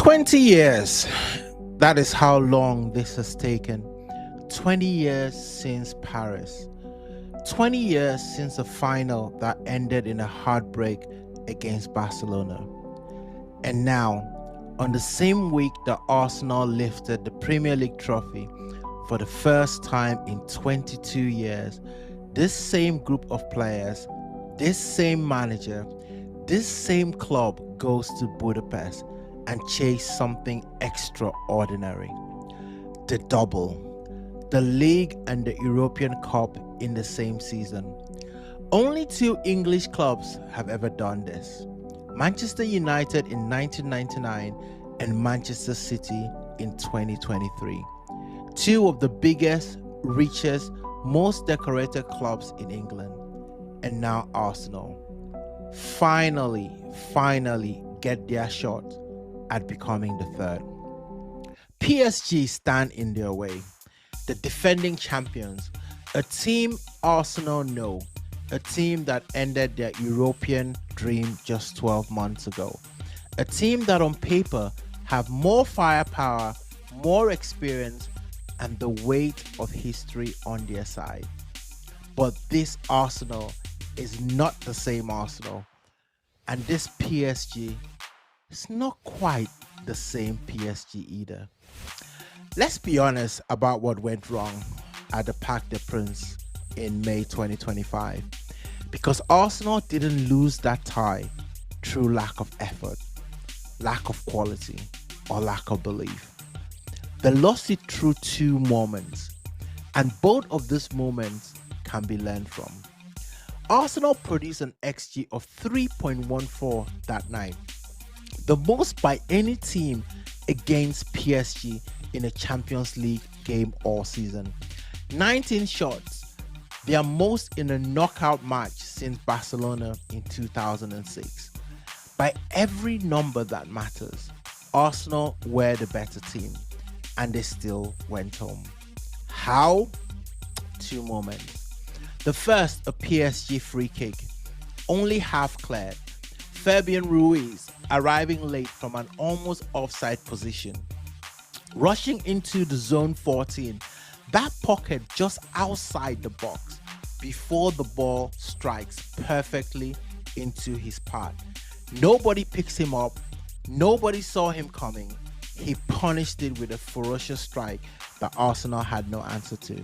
20 years. That is how long this has taken. 20 years since Paris. 20 years since a final that ended in a heartbreak against Barcelona. And now, on the same week that Arsenal lifted the Premier League trophy for the first time in 22 years, this same group of players, this same manager, this same club goes to Budapest and chase something extraordinary. The double. The League and the European Cup in the same season. Only two English clubs have ever done this. Manchester United in 1999 and Manchester City in 2023. Two of the biggest, richest, most decorated clubs in England. And now Arsenal. Finally get their shot at becoming the third. PSG stand in their way. The defending champions, a team Arsenal know, a team that ended their European dream just 12 months ago, a team that on paper have more firepower, more experience, and the weight of history on their side. But this Arsenal is not the same Arsenal, and this PSG is not quite the same PSG either. Let's be honest about what went wrong at the Parc des Princes in May 2025, because Arsenal didn't lose that tie through lack of effort, lack of quality, or lack of belief. They lost it through two moments, and both of these moments can be learned from. Arsenal produced an XG of 3.14 that night, the most by any team against PSG in a Champions League game all season. 19 shots, their most in a knockout match since Barcelona in 2006. By every number that matters, Arsenal were the better team, and they still went home. How? Two moments. The first, a PSG free kick, only half cleared. Fabian Ruiz arriving late from an almost offside position, rushing into the zone 14, that pocket just outside the box before the ball strikes perfectly into his path. Nobody picks him up, nobody saw him coming. He punished it with a ferocious strike that Arsenal had no answer to.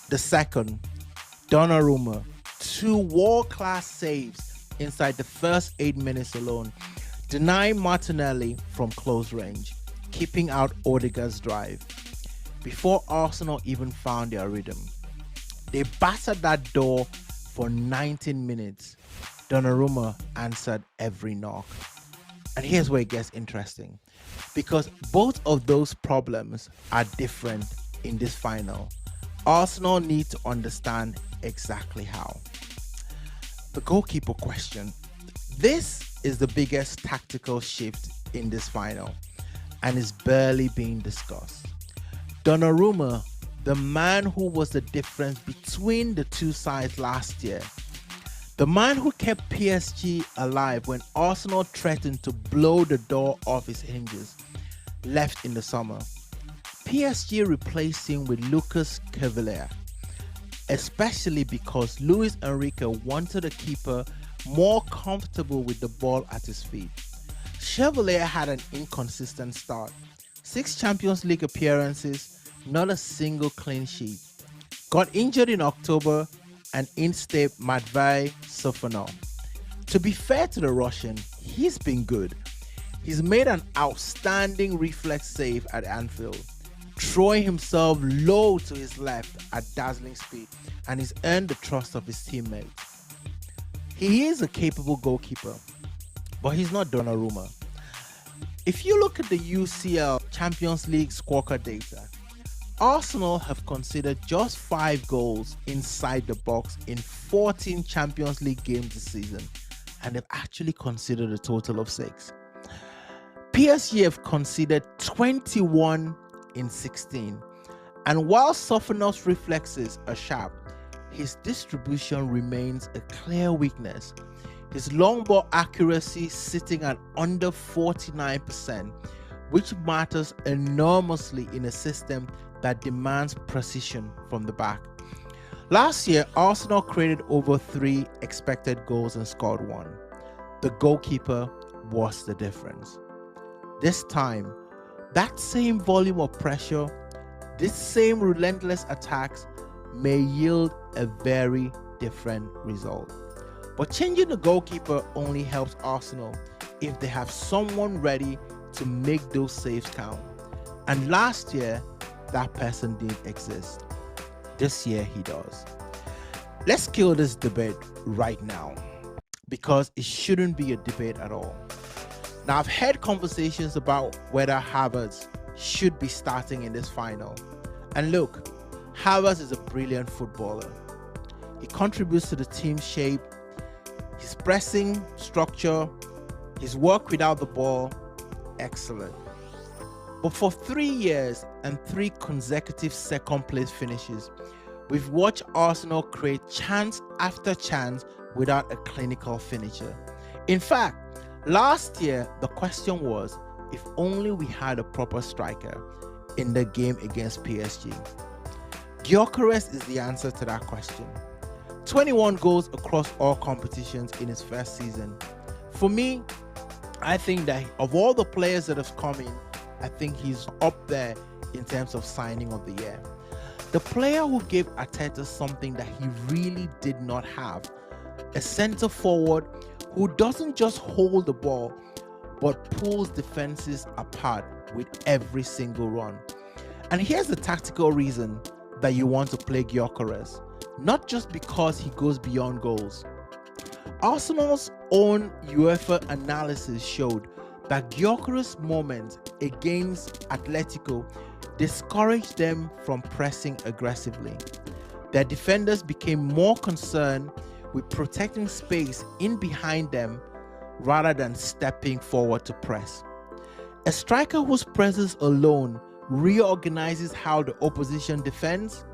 The second, Donnarumma, two world-class saves inside the first 8 minutes alone, denying Martinelli from close range, keeping out Odegaard's drive. Before Arsenal even found their rhythm, they battered that door for 19 minutes. Donnarumma answered every knock. And here's where it gets interesting, because both of those problems are different in this final. Arsenal need to understand exactly how. The goalkeeper question. This is the biggest tactical shift in this final, and is barely being discussed. Donnarumma, the man who was the difference between the two sides last year, the man who kept PSG alive when Arsenal threatened to blow the door off his hinges, left in the summer. PSG replaced him with Lucas Cavalier, especially because Luis Enrique wanted a keeper more comfortable with the ball at his feet. Chevalier had an inconsistent start. 6 Champions League appearances, not a single clean sheet. Got injured in October and in-stepped Matvei Sofonov. To be fair to the Russian, he's been good. He's made an outstanding reflex save at Anfield, throwing himself low to his left at dazzling speed, and he's earned the trust of his teammates. He is a capable goalkeeper, but he's not Donnarumma. If you look at the UCL Champions League scorecard data, Arsenal have conceded just 5 goals inside the box in 14 Champions League games this season, and they've actually conceded a total of 6. PSG have conceded 21 in 16, and while Sofonov's reflexes are sharp, his distribution remains a clear weakness. His long ball accuracy sitting at under 49%, which matters enormously in a system that demands precision from the back. Last year, Arsenal created over 3 expected goals and scored 1. The goalkeeper was the difference. This time, that same volume of pressure, this same relentless attacks may yield a very different result. But changing the goalkeeper only helps Arsenal if they have someone ready to make those saves count. And last year, that person didn't exist. This year, he does. Let's kill this debate right now, because it shouldn't be a debate at all. Now, I've had conversations about whether Havertz should be starting in this final. And look, Havertz is a brilliant footballer. He contributes to the team's shape, his pressing structure, his work without the ball, excellent. But for 3 years and 3 consecutive second-place finishes, we've watched Arsenal create chance after chance without a clinical finisher. In fact, last year, the question was, if only we had a proper striker in the game against PSG. Gyökeres is the answer to that question. 21 goals across all competitions in his first season. For me, I think that of all the players that have come in, I think he's up there in terms of signing of the year. The player who gave Arteta something that he really did not have. A centre forward who doesn't just hold the ball, but pulls defenses apart with every single run. And here's the tactical reason that you want to play Gyökeres. Not just because he goes beyond goals. Arsenal's own UEFA analysis showed that Gyökeres' moments against Atletico discouraged them from pressing aggressively. Their defenders became more concerned with protecting space in behind them rather than stepping forward to press. A striker whose presence alone reorganizes how the opposition defends,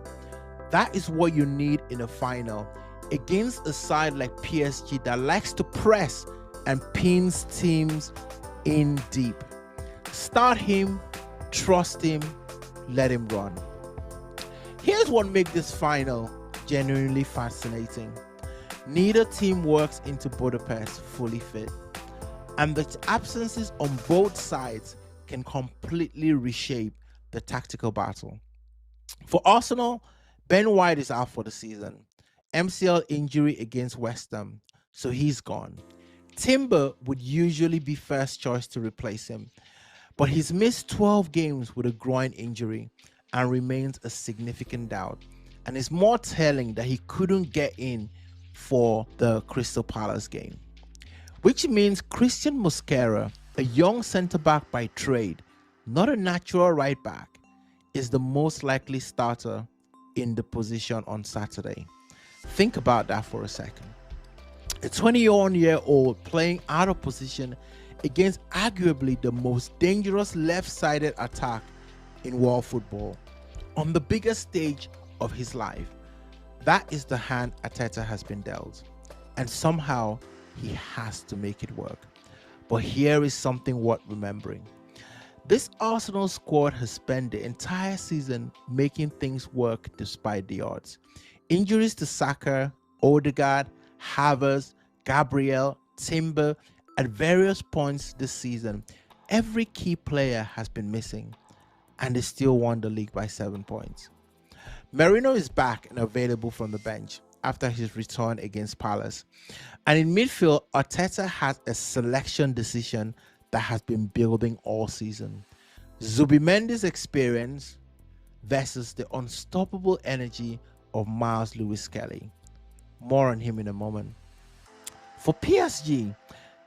that is what you need in a final against a side like PSG that likes to press and pins teams in deep. Start him, trust him, let him run. Here's what makes this final genuinely fascinating. Neither team works into Budapest fully fit, and the absences on both sides can completely reshape the tactical battle. For Arsenal, Ben White is out for the season. MCL injury against West Ham, so he's gone. Timber would usually be first choice to replace him, but he's missed 12 games with a groin injury and remains a significant doubt. And it's more telling that he couldn't get in for the Crystal Palace game, which means Christian Mosquera, a young centre-back by trade, not a natural right-back, is the most likely starter in the position on Saturday. Think about that for a second. A 21-year-old playing out of position against arguably the most dangerous left-sided attack in world football on the biggest stage of his life. That is the hand Arteta has been dealt, and somehow he has to make it work. But here is something worth remembering. This Arsenal squad has spent the entire season making things work despite the odds. Injuries to Saka, Odegaard, Havertz, Gabriel, Timber, at various points this season, every key player has been missing, and they still won the league by 7 points. Merino is back and available from the bench after his return against Palace. And in midfield, Arteta has a selection decision that has been building all season. Zubimendi's experience versus the unstoppable energy of Miles Lewis-Kelly. More on him in a moment. For PSG,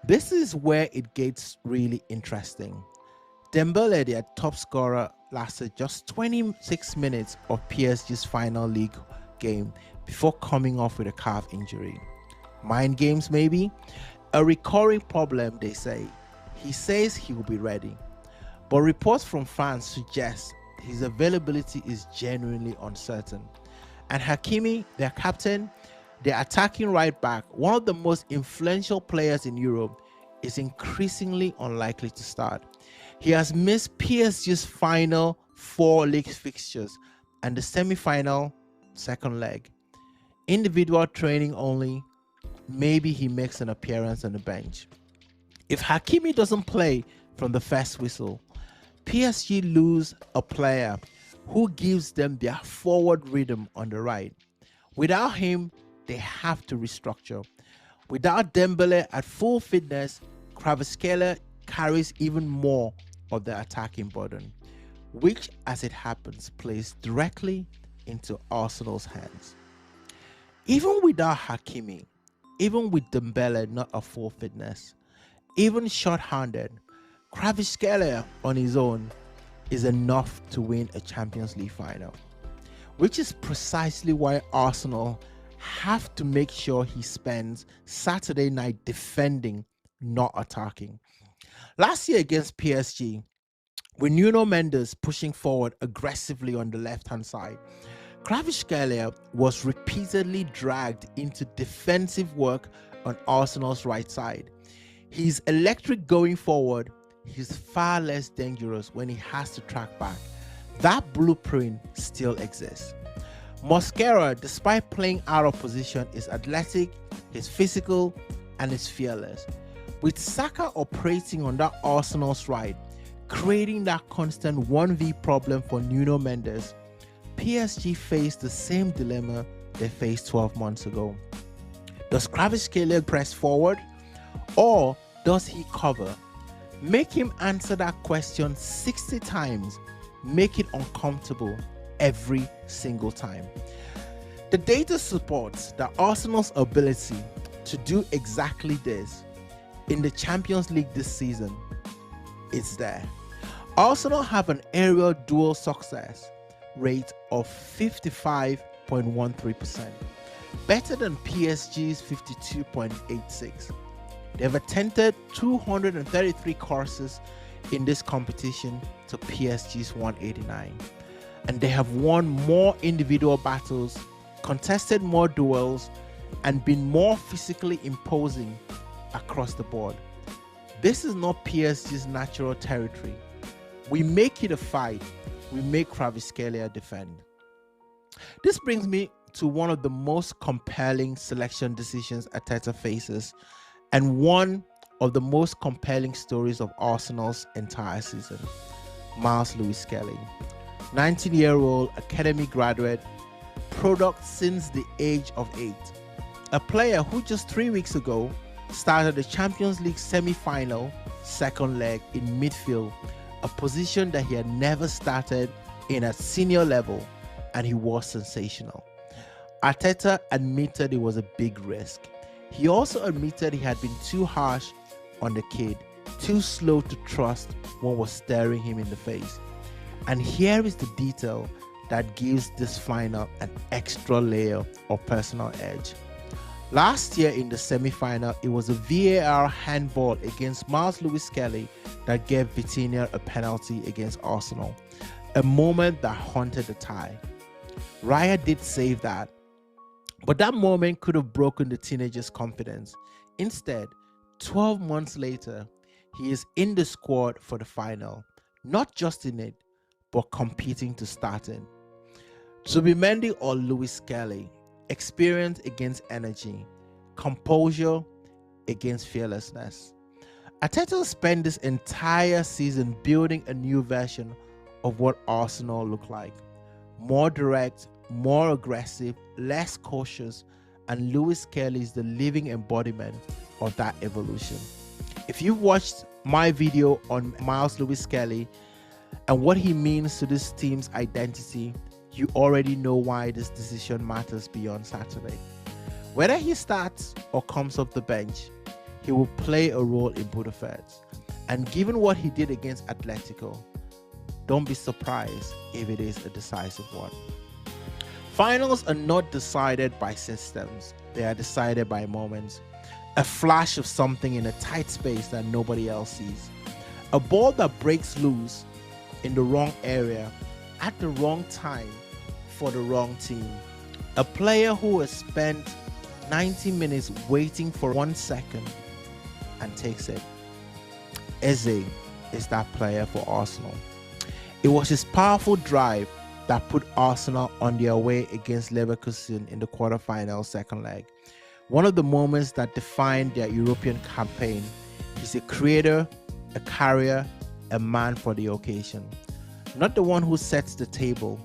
this is where it gets really interesting. Dembele, their top scorer, lasted just 26 minutes of PSG's final league game before coming off with a calf injury. Mind games maybe? A recurring problem, they say. He says he will be ready, but reports from France suggest his availability is genuinely uncertain. And Hakimi, their captain, their attacking right back, one of the most influential players in Europe, is increasingly unlikely to start. He has missed PSG's final 4 league fixtures and the semi-final second leg. Individual training only. Maybe he makes an appearance on the bench. If Hakimi doesn't play from the first whistle, PSG lose a player who gives them their forward rhythm on the right. Without him, they have to restructure. Without Dembele at full fitness, Kvaratskhelia carries even more of the attacking burden, which, as it happens, plays directly into Arsenal's hands. Even without Hakimi, even with Dembele not at full fitness, even short-handed, Kvaratskhelia on his own is enough to win a Champions League final, which is precisely why Arsenal have to make sure he spends Saturday night defending, not attacking. Last year against PSG, with Nuno Mendes pushing forward aggressively on the left-hand side, Kvaratskhelia was repeatedly dragged into defensive work on Arsenal's right side. He's electric going forward. He's far less dangerous when he has to track back. That blueprint still exists. Mosquera, despite playing out of position, is athletic, he's physical, and is fearless. With Saka operating on that Arsenal's right, creating that constant 1v problem for Nuno Mendes, PSG faced the same dilemma they faced 12 months ago. Does Kvaratskhelia press forward, or does he cover? Make him answer that question 60 times. Make it uncomfortable every single time. The data supports that Arsenal's ability to do exactly this in the Champions League this season is there. Arsenal have an aerial duel success rate of 55.13%, better than PSG's 52.86. They've attempted 233 courses in this competition to PSG's 189, and they have won more individual battles, contested more duels, and been more physically imposing across the board. This is not PSG's natural territory. We make it a fight. We make Kvaratskhelia defend. This brings me to one of the most compelling selection decisions Arteta faces, and one of the most compelling stories of Arsenal's entire season. Ruiz Zone, 19-year-old academy graduate, product since the age of 8. A player who just 3 weeks ago started the Champions League semi-final second leg in midfield, a position that he had never started in at senior level, and he was sensational. Arteta admitted it was a big risk. He also admitted he had been too harsh on the kid, too slow to trust what was staring him in the face. And here is the detail that gives this final an extra layer of personal edge. Last year in the semi-final, it was a VAR handball against Ruiz Zone that gave Vitinha a penalty against Arsenal, a moment that haunted the tie. Raya did save that, but that moment could have broken the teenager's confidence. Instead, 12 months later, he is in the squad for the final, not just in it, but competing to start in. Zubimendi or Ruiz Zone, experience against energy, composure against fearlessness. Arteta spent this entire season building a new version of what Arsenal looked like. More direct, more aggressive, less cautious, and Ruiz Zone is the living embodiment of that evolution. If you've watched my video on Ruiz Zone and what he means to this team's identity, you already know why this decision matters beyond Saturday. Whether he starts or comes off the bench, he will play a role in Budapest. And given what he did against Atletico, don't be surprised if it is a decisive one. Finals are not decided by systems, they are decided by moments. A flash of something in a tight space that nobody else sees. A ball that breaks loose in the wrong area at the wrong time for the wrong team. A player who has spent 90 minutes waiting for 1 second and takes it. Eze, is that player for Arsenal. It was his powerful drive that put Arsenal on their way against Leverkusen in the quarterfinal second leg. One of the moments that defined their European campaign. He's a creator, a carrier, a man for the occasion. Not the one who sets the table,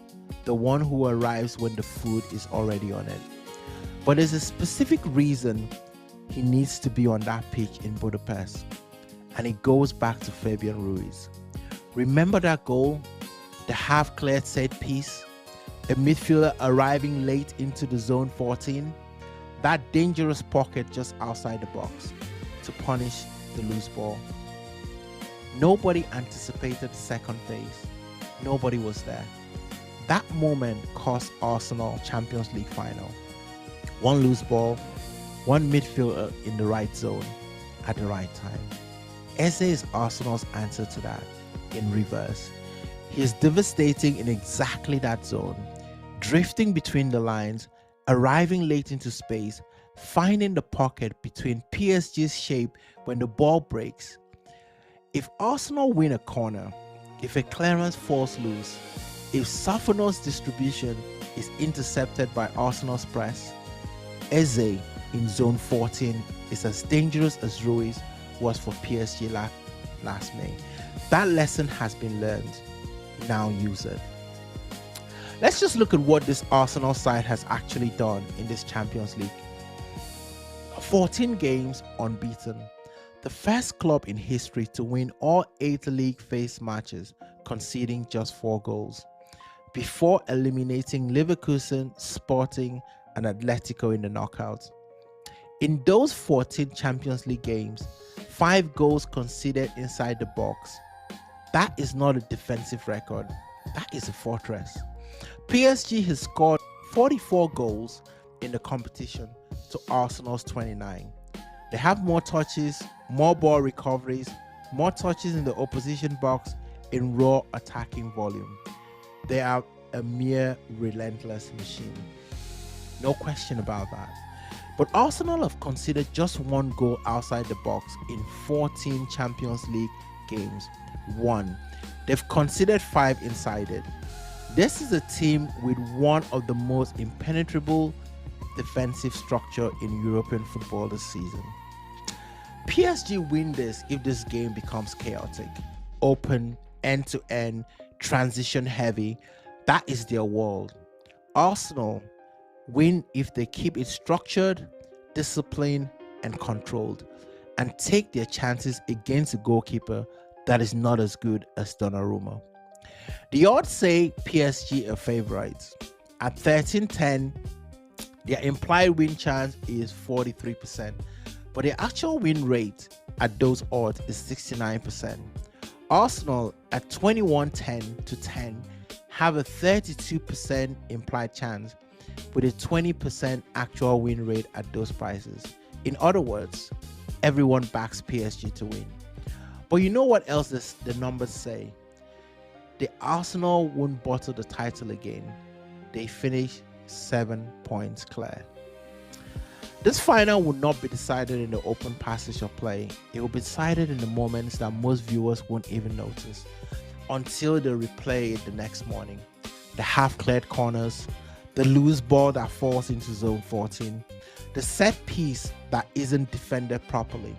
the one who arrives when the food is already on it. But there's a specific reason he needs to be on that pitch in Budapest, and it goes back to Fabian Ruiz. Remember that goal? The half-cleared set piece? A midfielder arriving late into the zone 14? That dangerous pocket just outside the box to punish the loose ball. Nobody anticipated the second phase. Nobody was there. That moment cost Arsenal Champions League final. One loose ball, one midfielder in the right zone at the right time. Eze is Arsenal's answer to that in reverse. He is devastating in exactly that zone, drifting between the lines, arriving late into space, finding the pocket between PSG's shape when the ball breaks. If Arsenal win a corner, if a clearance falls loose, if Safono's distribution is intercepted by Arsenal's press, Eze in zone 14 is as dangerous as Ruiz was for PSG last May. That lesson has been learned. Now use it. Let's just look at what this Arsenal side has actually done in this Champions League. 14 games unbeaten. The first club in history to win all 8 league phase matches, conceding just 4 goals, before eliminating Leverkusen, Sporting, and Atletico in the knockouts. In those 14 Champions League games, 5 goals conceded inside the box. That is not a defensive record. That is a fortress. PSG has scored 44 goals in the competition to Arsenal's 29. They have more touches, more ball recoveries, more touches in the opposition box in raw attacking volume. They are a mere relentless machine. No question about that. But Arsenal have conceded just 1 goal outside the box in 14 Champions League games. 1. They've conceded 5 inside it. This is a team with one of the most impenetrable defensive structure in European football this season. PSG win this if this game becomes chaotic, open, end-to-end, transition heavy. That is their world. Arsenal win if they keep it structured, disciplined, and controlled, and take their chances against a goalkeeper that is not as good as Donnarumma. The odds say PSG are favorites. At 13-10, their implied win chance is 43%, but the actual win rate at those odds is 69%. Arsenal at 21-10 to 10 have a 32% implied chance with a 20% actual win rate at those prices. In other words, everyone backs PSG to win. But you know what else the numbers say? The Arsenal won't bottle the title again. They finish 7 points clear. This final will not be decided in the open passage of play. It will be decided in the moments that most viewers won't even notice until they replay it the next morning. The half-cleared corners, the loose ball that falls into zone 14, the set piece that isn't defended properly,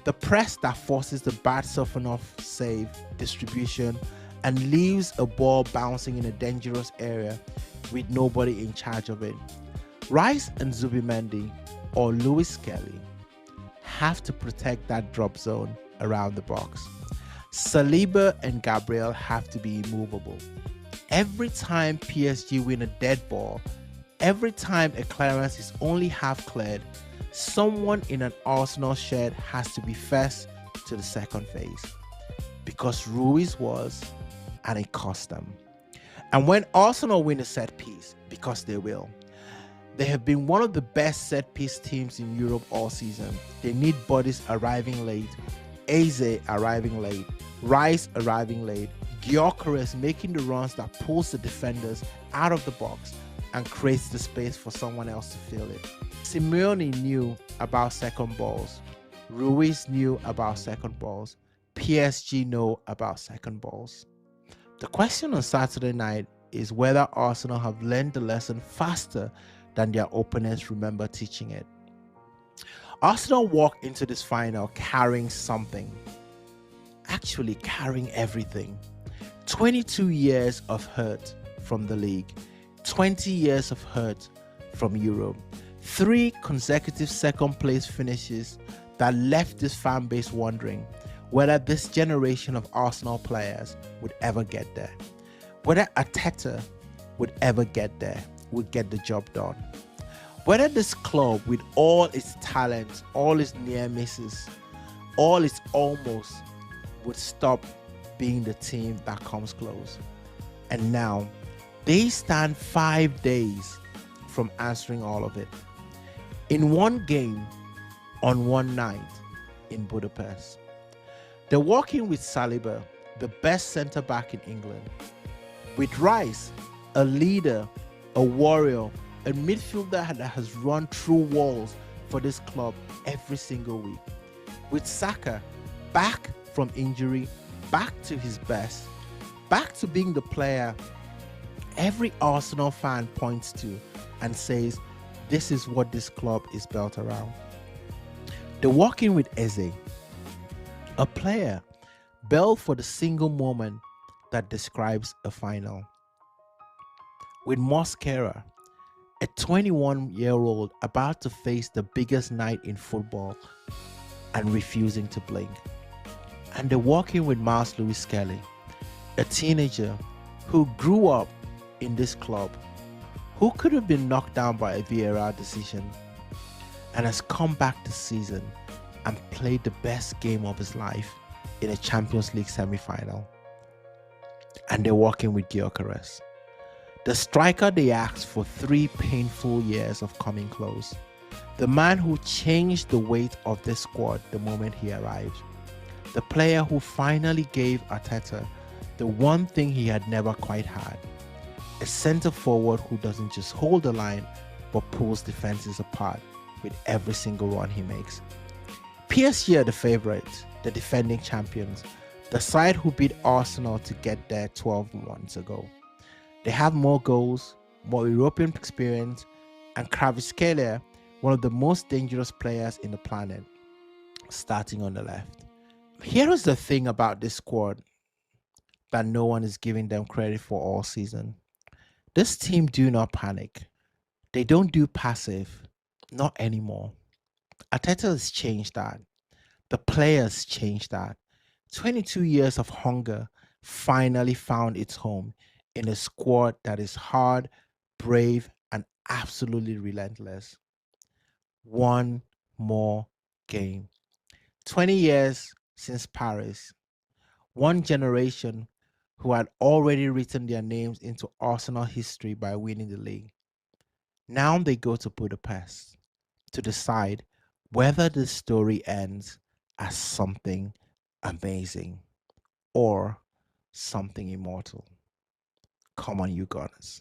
the press that forces the bad Safonov save distribution and leaves a ball bouncing in a dangerous area with nobody in charge of it. Rice and Zubimendi or Lewis Kelly have to protect that drop zone around the box. Saliba and Gabriel have to be immovable. Every time PSG win a dead ball, every time a clearance is only half cleared, someone in an Arsenal shed has to be first to the second phase. Because Ruiz was, and it cost them. And when Arsenal win a set piece, because they will, they have been one of the best set piece teams in Europe all season. They need bodies arriving late, Eze arriving late, Rice arriving late, Gyökeres making the runs that pulls the defenders out of the box and creates the space for someone else to fill it. Simeone knew about second balls. Ruiz knew about second balls. PSG know about second balls. The question on Saturday night is whether Arsenal have learned the lesson faster than their opponents remember teaching it. Arsenal walk into this final carrying something, actually carrying everything. 22 years of hurt from the league, 20 years of hurt from Europe, 3 consecutive second place finishes that left this fan base wondering whether this generation of Arsenal players would ever get there, whether Arteta would ever get there, would get the job done, whether this club with all its talents, all its near misses, all its almost would stop being the team that comes close. And now they stand 5 days from answering all of it. In one game, on one night in Budapest. They're working with Saliba, the best centre-back in England. With Rice, a leader, a warrior, a midfielder that has run through walls for this club every single week. With Saka, back from injury, back to his best, back to being the player every Arsenal fan points to and says, this is what this club is built around. They're working with Eze, a player built for the single moment that describes a final. With Mosquera, a 21-year-old about to face the biggest night in football and refusing to blink. And they're working with Miles Lewis Kelly, a teenager who grew up in this club, who could have been knocked down by a VAR decision and has come back this season and played the best game of his life in a Champions League semi-final. And they're working with Gyökeres, the striker they asked for 3 painful years of coming close, the man who changed the weight of this squad the moment he arrived, the player who finally gave Arteta the one thing he had never quite had, a centre forward who doesn't just hold the line but pulls defenses apart with every single run he makes. PSG are the favourites, the defending champions, the side who beat Arsenal to get there 12 months ago. They have more goals, more European experience, and Kvaratskhelia, one of the most dangerous players in the planet, starting on the left. Here is the thing about this squad that no one is giving them credit for all season. This team do not panic. They don't do passive, not anymore. Arteta has changed that. The players changed that. 22 years of hunger finally found its home in a squad that is hard, brave, and absolutely relentless. One more game. 20 years since Paris. One generation who had already written their names into Arsenal history by winning the league. Now they go to Budapest to decide whether the story ends as something amazing or something immortal. Come on, you Gunners.